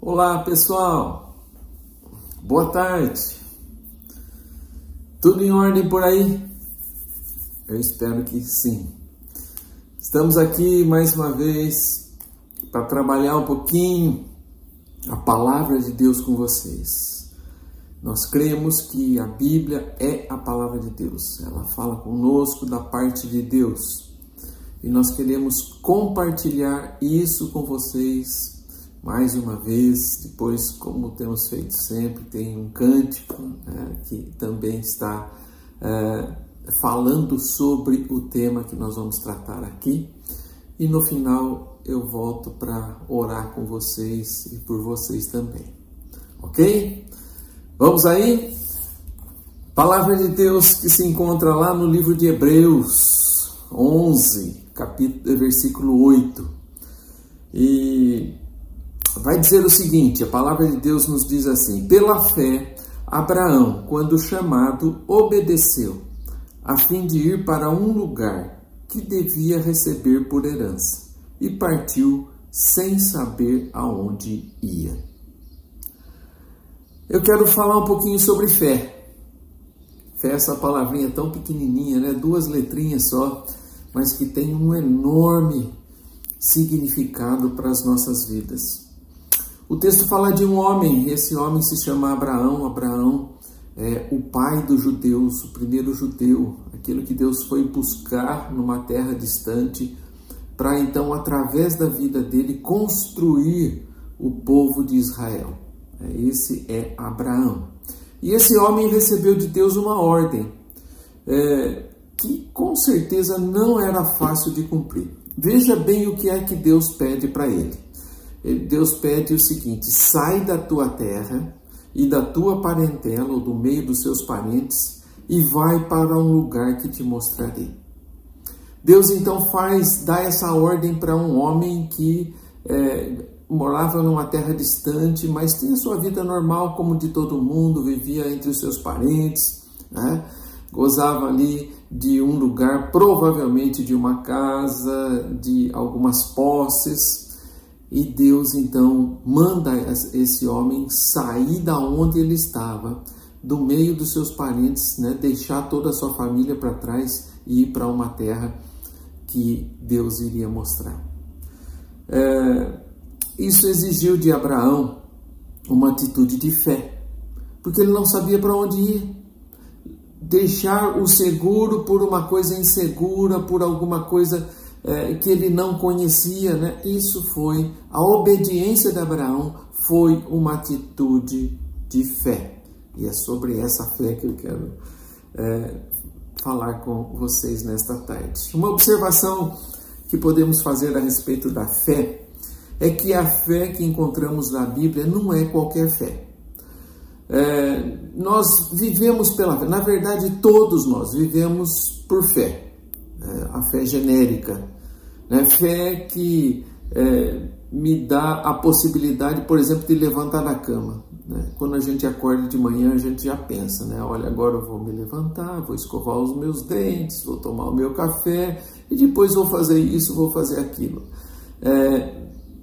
Olá pessoal, boa tarde, tudo em ordem por aí? Eu espero que sim. Estamos aqui mais uma vez para trabalhar um pouquinho a palavra de Deus com vocês. Nós cremos que a Bíblia é a palavra de Deus, ela fala conosco da parte de Deus e nós queremos compartilhar isso com vocês. Mais uma vez, depois, como temos feito sempre, tem um cântico que também está falando sobre o tema que nós vamos tratar aqui. E no final eu volto para orar com vocês e por vocês também. Ok? Vamos aí? Palavra de Deus que se encontra lá no livro de Hebreus 11, versículo 8. E vai dizer o seguinte, a palavra de Deus nos diz assim: pela fé, Abraão, quando chamado, obedeceu, a fim de ir para um lugar que devia receber por herança, e partiu sem saber aonde ia. Eu quero falar um pouquinho sobre fé. Fé, essa palavrinha tão pequenininha, né? 2 letrinhas só, mas que tem um enorme significado para as nossas vidas. O texto fala de um homem, esse homem se chama Abraão. Abraão é o pai dos judeus, o primeiro judeu, aquilo que Deus foi buscar numa terra distante, para então, através da vida dele, construir o povo de Israel. Esse é Abraão. E esse homem recebeu de Deus uma ordem, que com certeza não era fácil de cumprir. Veja bem o que é que Deus pede para ele. Deus pede o seguinte: sai da tua terra e da tua parentela, ou do meio dos seus parentes, e vai para um lugar que te mostrarei. Deus então dá essa ordem para um homem que morava numa terra distante, mas tinha sua vida normal como de todo mundo, vivia entre os seus parentes, né? Gozava ali de um lugar, provavelmente de uma casa, de algumas posses. E Deus então manda esse homem sair da onde ele estava, do meio dos seus parentes, né? Deixar toda a sua família para trás e ir para uma terra que Deus iria mostrar. Isso exigiu de Abraão uma atitude de fé, porque ele não sabia para onde ir. Deixar o seguro por uma coisa insegura, por alguma coisa que ele não conhecia, né? Isso foi, a obediência de Abraão foi uma atitude de fé. E é sobre essa fé que eu quero falar com vocês nesta tarde. Uma observação que podemos fazer a respeito da fé é que a fé que encontramos na Bíblia não é qualquer fé. Nós vivemos pela fé, na verdade todos nós vivemos por fé, a fé genérica. Fé que me dá a possibilidade, por exemplo, de levantar da cama. Quando a gente acorda de manhã, a gente já pensa, olha, agora eu vou me levantar, vou escovar os meus dentes, vou tomar o meu café, e depois vou fazer isso, vou fazer aquilo.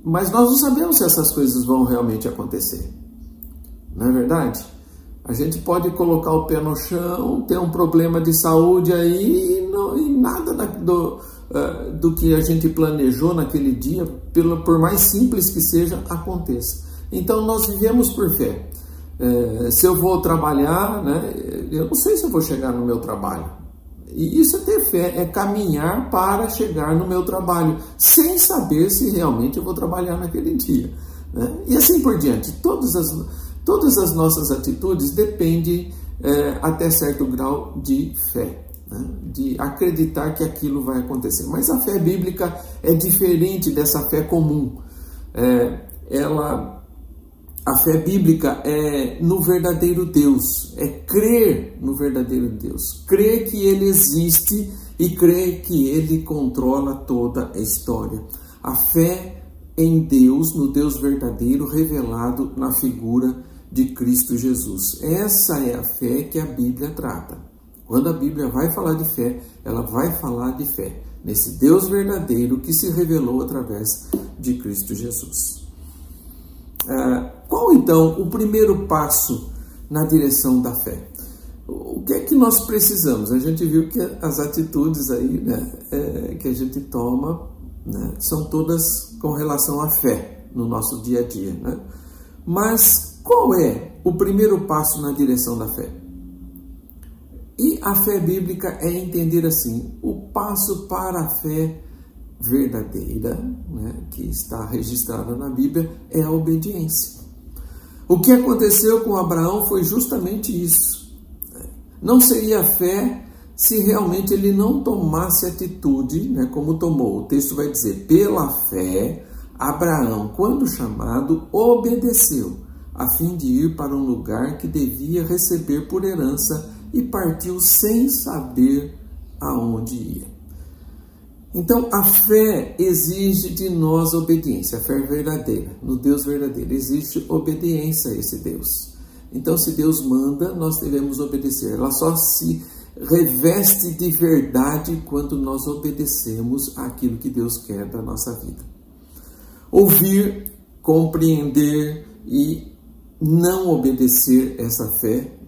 Mas nós não sabemos se essas coisas vão realmente acontecer. Não é verdade? A gente pode colocar o pé no chão, ter um problema de saúde aí, e nada do que a gente planejou naquele dia, por mais simples que seja, aconteça. Então nós vivemos por fé. Se eu vou trabalhar, eu não sei se eu vou chegar no meu trabalho. E isso é ter fé, é caminhar para chegar no meu trabalho, sem saber se realmente eu vou trabalhar naquele dia. E assim por diante. Todas as nossas atitudes dependem até certo grau de fé, de acreditar que aquilo vai acontecer. Mas a fé bíblica é diferente dessa fé comum. A fé bíblica é no verdadeiro Deus, é crer no verdadeiro Deus, crer que Ele existe e crer que Ele controla toda a história. A fé em Deus, no Deus verdadeiro, revelado na figura de Cristo Jesus. Essa é a fé que a Bíblia trata. Quando a Bíblia vai falar de fé, ela vai falar de fé nesse Deus verdadeiro que se revelou através de Cristo Jesus. então o primeiro passo na direção da fé? O que é que nós precisamos? A gente viu que as atitudes aí, né, que a gente toma, né, são todas com relação à fé no nosso dia a dia, né? Mas qual é o primeiro passo na direção da fé? E a fé bíblica é entender assim: o passo para a fé verdadeira, né, que está registrada na Bíblia, é a obediência. O que aconteceu com Abraão foi justamente isso. Não seria fé se realmente ele não tomasse atitude, né, como tomou. O texto vai dizer: pela fé, Abraão, quando chamado, obedeceu, a fim de ir para um lugar que devia receber por herança, e partiu sem saber aonde ia. Então, a fé exige de nós obediência, a fé verdadeira, no Deus verdadeiro, existe obediência a esse Deus. Então, se Deus manda, nós devemos obedecer. Ela só se reveste de verdade quando nós obedecemos àquilo que Deus quer da nossa vida. Ouvir, compreender e não obedecer essa fé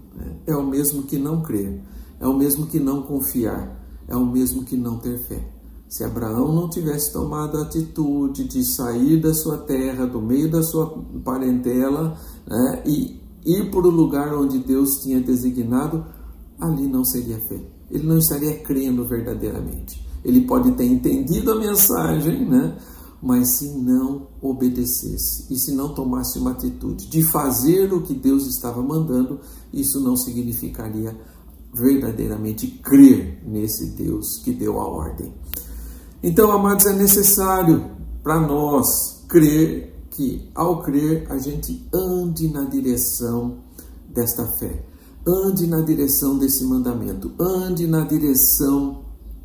é o mesmo que não crer, é o mesmo que não confiar, é o mesmo que não ter fé. Se Abraão não tivesse tomado a atitude de sair da sua terra, do meio da sua parentela, né, e ir para o lugar onde Deus tinha designado, ali não seria fé. Ele não estaria crendo verdadeiramente. Ele pode ter entendido a mensagem, né, mas se não obedecesse e se não tomasse uma atitude de fazer o que Deus estava mandando, isso não significaria verdadeiramente crer nesse Deus que deu a ordem. Então, amados, é necessário para nós crer que, ao crer, a gente ande na direção desta fé, ande na direção desse mandamento, ande na direção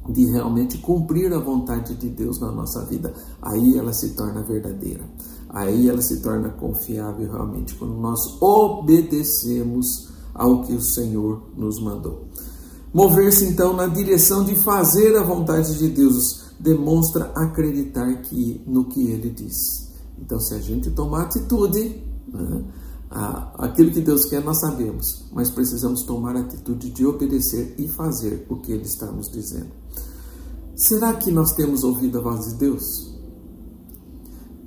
de realmente cumprir a vontade de Deus na nossa vida. Aí ela se torna verdadeira, aí ela se torna confiável realmente, quando nós obedecemos ao que o Senhor nos mandou. Mover-se então na direção de fazer a vontade de Deus demonstra acreditar no que Ele diz. Então, se a gente tomar atitude, né, aquilo que Deus quer nós sabemos, mas precisamos tomar a atitude de obedecer e fazer o que Ele está nos dizendo. Será que nós temos ouvido a voz de Deus?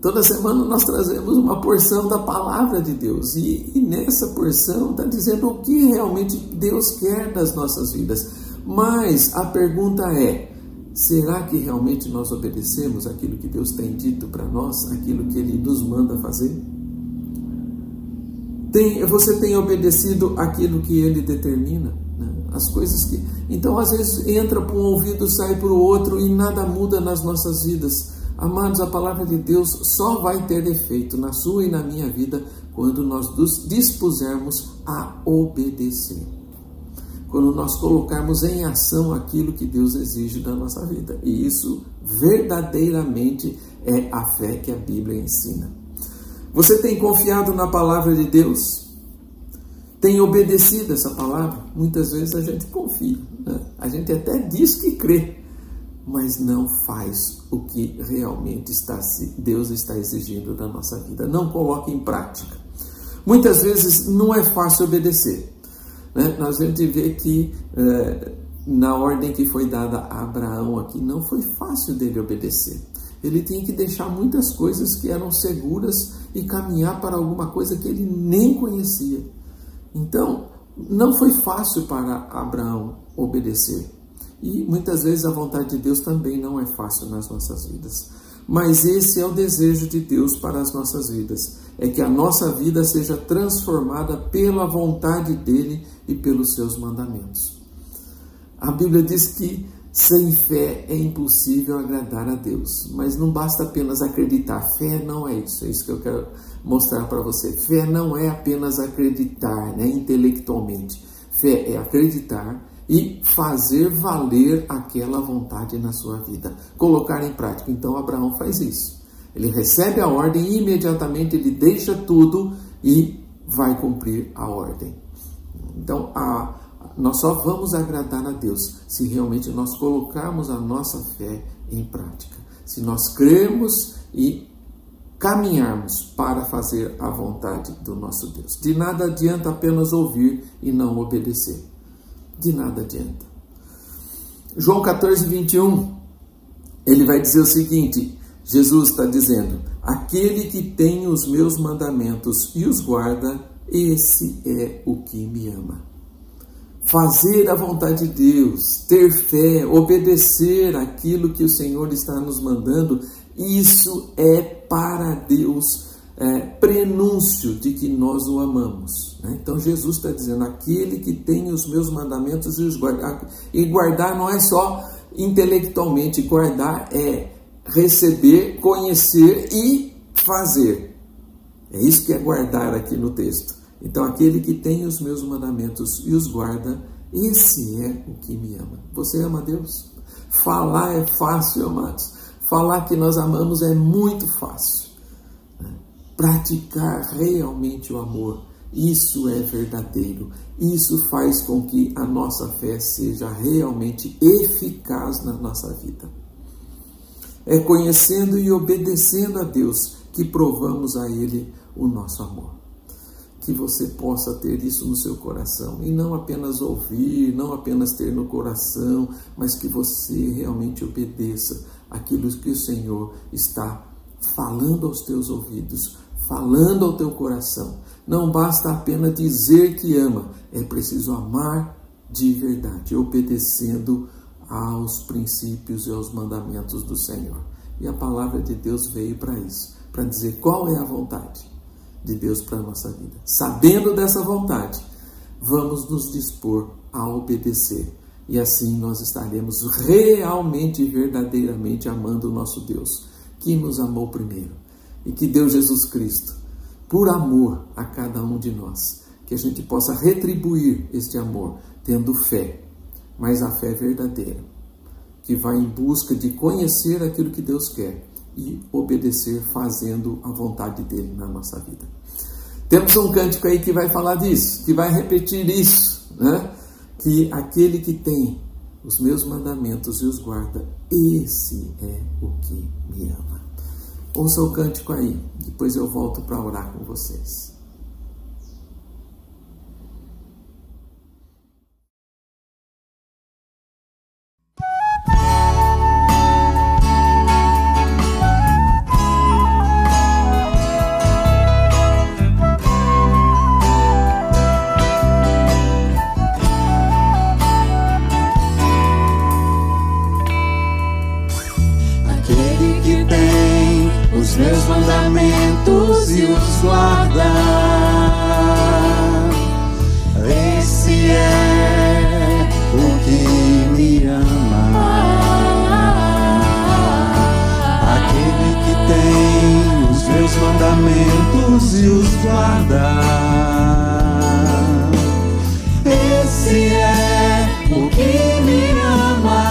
Toda semana nós trazemos uma porção da palavra de Deus e nessa porção está dizendo o que realmente Deus quer das nossas vidas. Mas a pergunta é: será que realmente nós obedecemos aquilo que Deus tem dito para nós, aquilo que Ele nos manda fazer? Você tem obedecido aquilo que Ele determina? Né? As coisas que... Então, às vezes, entra por um ouvido, sai por outro e nada muda nas nossas vidas. Amados, a palavra de Deus só vai ter efeito na sua e na minha vida quando nós nos dispusermos a obedecer. Quando nós colocarmos em ação aquilo que Deus exige da nossa vida. E isso verdadeiramente é a fé que a Bíblia ensina. Você tem confiado na palavra de Deus? Tem obedecido essa palavra? Muitas vezes a gente confia, né? A gente até diz que crê, mas não faz o que realmente Deus está exigindo da nossa vida. Não coloca em prática. Muitas vezes não é fácil obedecer. Né? A gente vê que na ordem que foi dada a Abraão aqui, não foi fácil dele obedecer. Ele tinha que deixar muitas coisas que eram seguras e caminhar para alguma coisa que ele nem conhecia. Então, não foi fácil para Abraão obedecer. E muitas vezes a vontade de Deus também não é fácil nas nossas vidas. Mas esse é o desejo de Deus para as nossas vidas. É que a nossa vida seja transformada pela vontade dEle e pelos seus mandamentos. A Bíblia diz que sem fé é impossível agradar a Deus. Mas não basta apenas acreditar. Fé não é isso. É isso que eu quero mostrar para você. Fé não é apenas acreditar, né, intelectualmente. Fé é acreditar e fazer valer aquela vontade na sua vida. Colocar em prática. Então Abraão faz isso. Ele recebe a ordem e imediatamente ele deixa tudo e vai cumprir a ordem. Então nós só vamos agradar a Deus se realmente nós colocarmos a nossa fé em prática. Se nós crermos e caminharmos para fazer a vontade do nosso Deus. De nada adianta apenas ouvir e não obedecer. De nada adianta. João 14, 21, ele vai dizer o seguinte, Jesus está dizendo, aquele que tem os meus mandamentos e os guarda, esse é o que me ama. Fazer a vontade de Deus, ter fé, obedecer aquilo que o Senhor está nos mandando, isso é para Deus prenúncio de que nós o amamos. Então Jesus está dizendo, aquele que tem os meus mandamentos e os guarda. E guardar não é só intelectualmente, guardar é receber, conhecer e fazer. É isso que é guardar aqui no texto. Então, aquele que tem os meus mandamentos e os guarda, esse é o que me ama. Você ama Deus? Falar é fácil, amados. Falar que nós amamos é muito fácil. Praticar realmente o amor, isso é verdadeiro. Isso faz com que a nossa fé seja realmente eficaz na nossa vida. É conhecendo e obedecendo a Deus que provamos a Ele o nosso amor. Que você possa ter isso no seu coração, e não apenas ouvir, não apenas ter no coração, mas que você realmente obedeça aquilo que o Senhor está falando aos teus ouvidos, falando ao teu coração. Não basta apenas dizer que ama, é preciso amar de verdade, obedecendo aos princípios e aos mandamentos do Senhor. E a palavra de Deus veio para isso, para dizer qual é a vontade de Deus para a nossa vida. Sabendo dessa vontade, vamos nos dispor a obedecer. E assim nós estaremos realmente e verdadeiramente amando o nosso Deus, que nos amou primeiro. E que Deus Jesus Cristo, por amor a cada um de nós, que a gente possa retribuir este amor, tendo fé, mas a fé verdadeira, que vai em busca de conhecer aquilo que Deus quer e obedecer fazendo a vontade dele na nossa vida. Temos um cântico aí que vai falar disso, que vai repetir isso, né? Que aquele que tem os meus mandamentos e os guarda, esse é o que me ama. Ouça o cântico aí, depois eu volto para orar com vocês. Os meus mandamentos e os guarda, esse é o que me ama. Aquele que tem os meus mandamentos e os guarda, esse é o que me ama.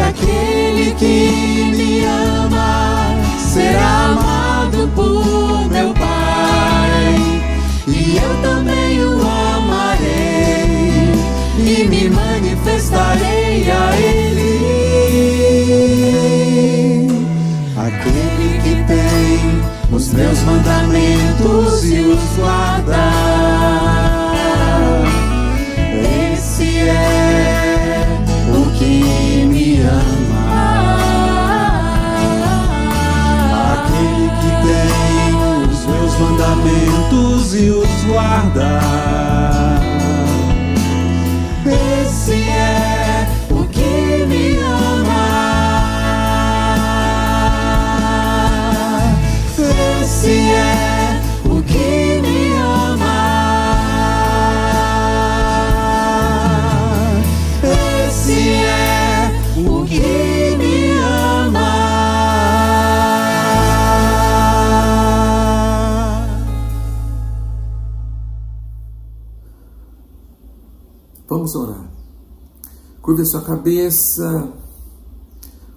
Aquele que me ama será amado por meu Pai, e eu também o amarei e me manifestarei a Ele. Aquele que tem os meus mandamentos e os guarda, esse é o que me ama. Aquele que tem os meus mandamentos e os guarda, esse é o que me ama. Esse é o que me ama. Esse é o que me ama. Vamos orar. Curve a sua cabeça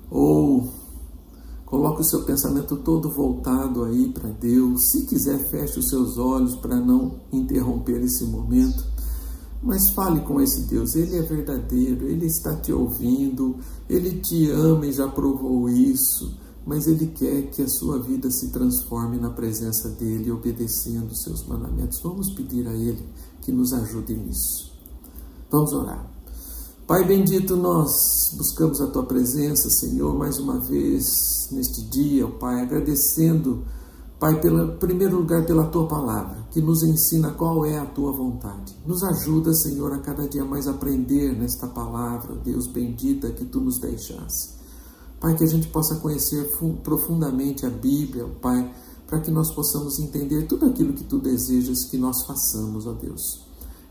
ou coloque o seu pensamento todo voltado aí para Deus. Se quiser, feche os seus olhos para não interromper esse momento. Mas fale com esse Deus, Ele é verdadeiro, Ele está te ouvindo, Ele te ama e já provou isso, mas Ele quer que a sua vida se transforme na presença dEle, obedecendo os seus mandamentos. Vamos pedir a Ele que nos ajude nisso. Vamos orar. Pai bendito, nós buscamos a Tua presença, Senhor, mais uma vez neste dia, Pai, agradecendo, Pai, em primeiro lugar pela Tua palavra, que nos ensina qual é a Tua vontade. Nos ajuda, Senhor, a cada dia mais aprender nesta palavra, Deus bendita, que Tu nos deixasse. Pai, que a gente possa conhecer profundamente a Bíblia, Pai, para que nós possamos entender tudo aquilo que Tu desejas que nós façamos, ó Deus.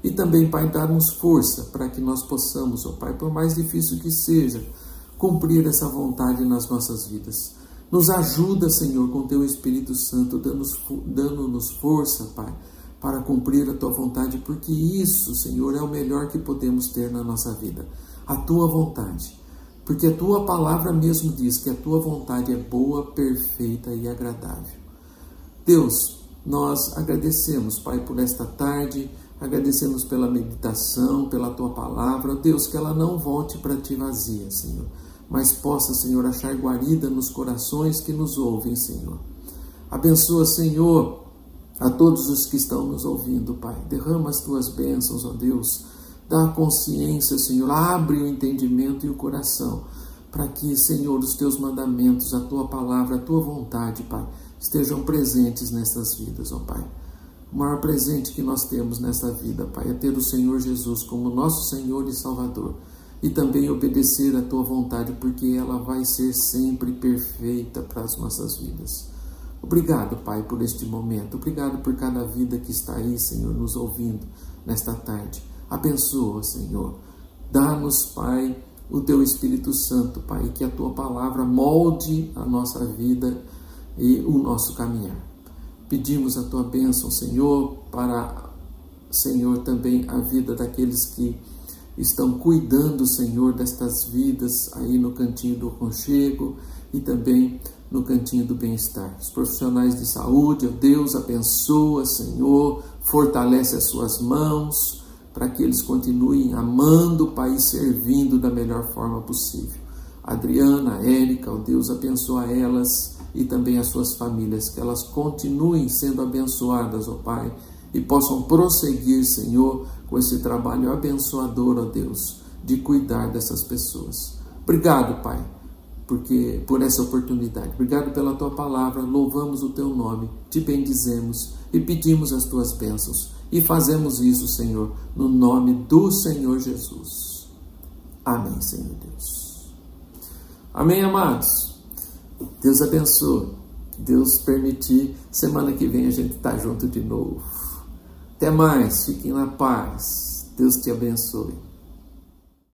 E também, Pai, dar-nos força para que nós possamos, ó Pai, por mais difícil que seja, cumprir essa vontade nas nossas vidas. Nos ajuda, Senhor, com Teu Espírito Santo, dando-nos força, Pai, para cumprir a Tua vontade, porque isso, Senhor, é o melhor que podemos ter na nossa vida. A Tua vontade. Porque a Tua palavra mesmo diz que a Tua vontade é boa, perfeita e agradável. Deus, nós agradecemos, Pai, por esta tarde, agradecemos pela meditação, pela Tua palavra. Deus, que ela não volte para Ti vazia, Senhor, mas possa, Senhor, achar guarida nos corações que nos ouvem, Senhor. Abençoa, Senhor, a todos os que estão nos ouvindo, Pai. Derrama as Tuas bênçãos, ó Deus. Dá a consciência, Senhor. Abre o entendimento e o coração para que, Senhor, os Teus mandamentos, a Tua palavra, a Tua vontade, Pai, estejam presentes nessas vidas, ó Pai. O maior presente que nós temos nessa vida, Pai, é ter o Senhor Jesus como nosso Senhor e Salvador. E também obedecer a Tua vontade, porque ela vai ser sempre perfeita para as nossas vidas. Obrigado, Pai, por este momento. Obrigado por cada vida que está aí, Senhor, nos ouvindo nesta tarde. Abençoa, Senhor. Dá-nos, Pai, o Teu Espírito Santo, Pai, que a Tua palavra molde a nossa vida e o nosso caminhar. Pedimos a Tua bênção, Senhor, para, Senhor, também a vida daqueles que estão cuidando, Senhor, destas vidas aí no cantinho do aconchego e também no cantinho do bem-estar. Os profissionais de saúde, ó Deus, abençoa, Senhor, fortalece as suas mãos para que eles continuem amando, Pai, e servindo da melhor forma possível. A Adriana, a Érica, ó Deus, abençoa elas e também as suas famílias, que elas continuem sendo abençoadas, ó Pai, e possam prosseguir, Senhor, com esse trabalho abençoador, ó Deus, de cuidar dessas pessoas. Obrigado, Pai, por essa oportunidade. Obrigado pela Tua palavra, louvamos o Teu nome, Te bendizemos e pedimos as Tuas bênçãos. E fazemos isso, Senhor, no nome do Senhor Jesus. Amém, Senhor Deus. Amém, amados. Deus abençoe. Deus permitir, semana que vem a gente está junto de novo. Até mais, fiquem na paz. Deus te abençoe.